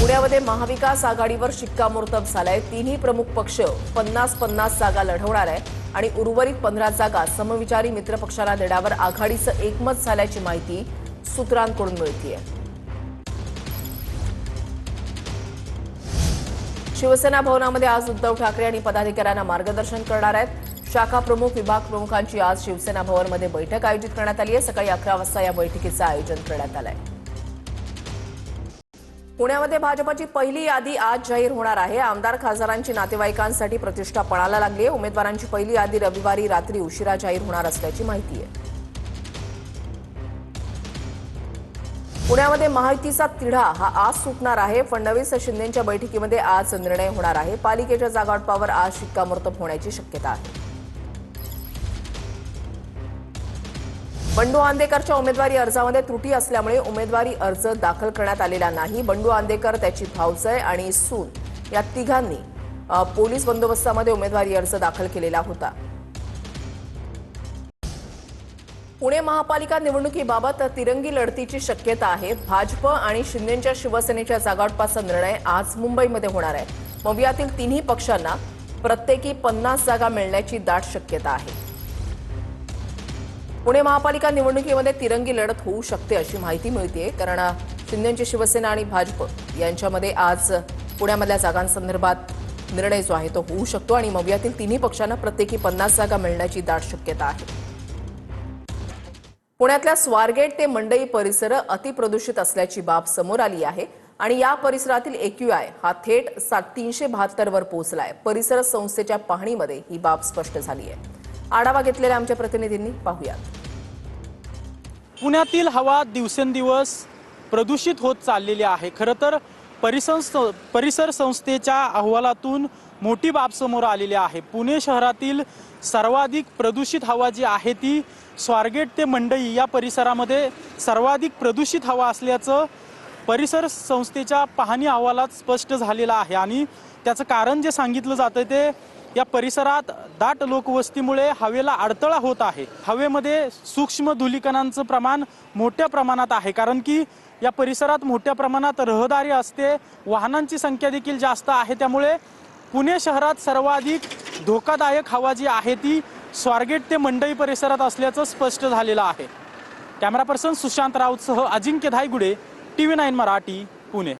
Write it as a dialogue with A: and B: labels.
A: पुण्यामध्ये महाविकास आघाडीवर शिक्कामोर्तब झालाय। तिन्ही प्रमुख पक्ष 50-50 जागा लढवणार आहे आणि उर्वरित 15 जागा समविचारी मित्रपक्षाला देण्यावर आघाडीचं एकमत झाल्याची माहिती सूत्रांकडून मिळतेय। शिवसेना भवनामध्ये आज उद्धव ठाकरे आणि पदाधिकाऱ्यांना मार्गदर्शन करणार आहेत। शाखा प्रमुख, विभाग प्रमुखांची आज शिवसेना भवनमध्ये बैठक आयोजित करण्यात आली आहे। सकाळी 11 वाजता या बैठकीचं आयोजन करण्यात आलंय। पुण्यामध्ये भाजपची पहिली यादी आज जाहीर होणार आहे। आमदार खासदारांची नातेवाईकांसाठी प्रतिष्ठा पणाला लागली आहे। उमेदवारांची पहिली यादी रविवारी रात्री उशिरा जाहीर होणार असल्याची माहिती आहे। पुण्यामध्ये महायुतीचा तिढा हा आज सुटणार आहे। फडणवीस शिंदेंच्या बैठकीमध्ये आज निर्णय होणार आहे। पालिकेच्या जागावाटपावर आज शिक्कामोर्तब होण्याची शक्यता आहे। बंडू आंदेकरच्या उमेदवारी अर्जामध्ये त्रुटी असल्यामुळे उमेदवारी अर्ज दाखल करण्यात आलेला नाही। बंडू आंदेकर, त्याची भावजय आणि सून या तिघांनी पोलीस बंदोबस्तामध्ये उमेदवारी अर्ज दाखल केलेला होता। पुणे महापालिका निवडणुकीबाबत तिरंगी लढतीची शक्यता आहे। भाजप आणि शिंदेंच्या शिवसेनेच्या जागावाटपाचा निर्णय आज मुंबईमध्ये होणार आहे। मग यातील तिन्ही पक्षांना प्रत्येकी 50 जागा मिळण्याची दाट शक्यता आहे। पुणे महापालिका निवडणुकीमध्ये तिरंगी लढत होऊ शकते अशी माहिती मिळते, कारण शिंदेंची शिवसेना आणि भाजप यांच्यामध्ये आज पुण्यामधल्या जागांसंदर्भात निर्णय जो आहे तो होऊ शकतो आणि मग यातील तिन्ही पक्षांना प्रत्येकी 50 जागा मिळण्याची दाट शक्यता आहे। पुण्यातल्या स्वारगेट ते मंडई परिसर अतिप्रदूषित असल्याची बाब समोर आली आहे आणि या परिसरातील AQI हा थेट 372 वर पोहोचलाय। परिसर संस्थेच्या पाहणीमध्ये ही बाब स्पष्ट झाली आहे। आढावा घेतलेल्या आमच्या प्रतिनिधींनी पाहूयात।
B: पुण्यातील हवा दिवसेंदिवस प्रदूषित होत चाललेली आहे। खरं तर परिसर संस्थेच्या अहवालातून मोठी बाब समोर आलेली आहे। पुणे शहरातील सर्वाधिक प्रदूषित हवा जी आहे ती स्वारगेट ते मंडई या परिसरामध्ये सर्वाधिक प्रदूषित हवा असल्याचं परिसर संस्थेच्या पाहणी अहवालात स्पष्ट झालेलं आहे आणि त्याचं कारण जे सांगितलं जातं ते या परिसरात दाट लोकवस्तीमुळे हवेला अडथळा होत आहे। हवेमध्ये सूक्ष्म धूलिकणांचं प्रमाण मोठ्या प्रमाणात आहे, कारण की या परिसरात मोठ्या प्रमाणात रहदारी असते, वाहनांची संख्या देखील जास्त आहे। त्यामुळे पुणे शहरात सर्वाधिक धोकादायक हवा जी आहे ती स्वारगेट ते मंडई परिसरात असल्याचं स्पष्ट झालेलं आहे। कॅमेरा पर्सन सुशांत राऊतसह अजिंक्य धायगुडे, TV9 मराठी, पुणे।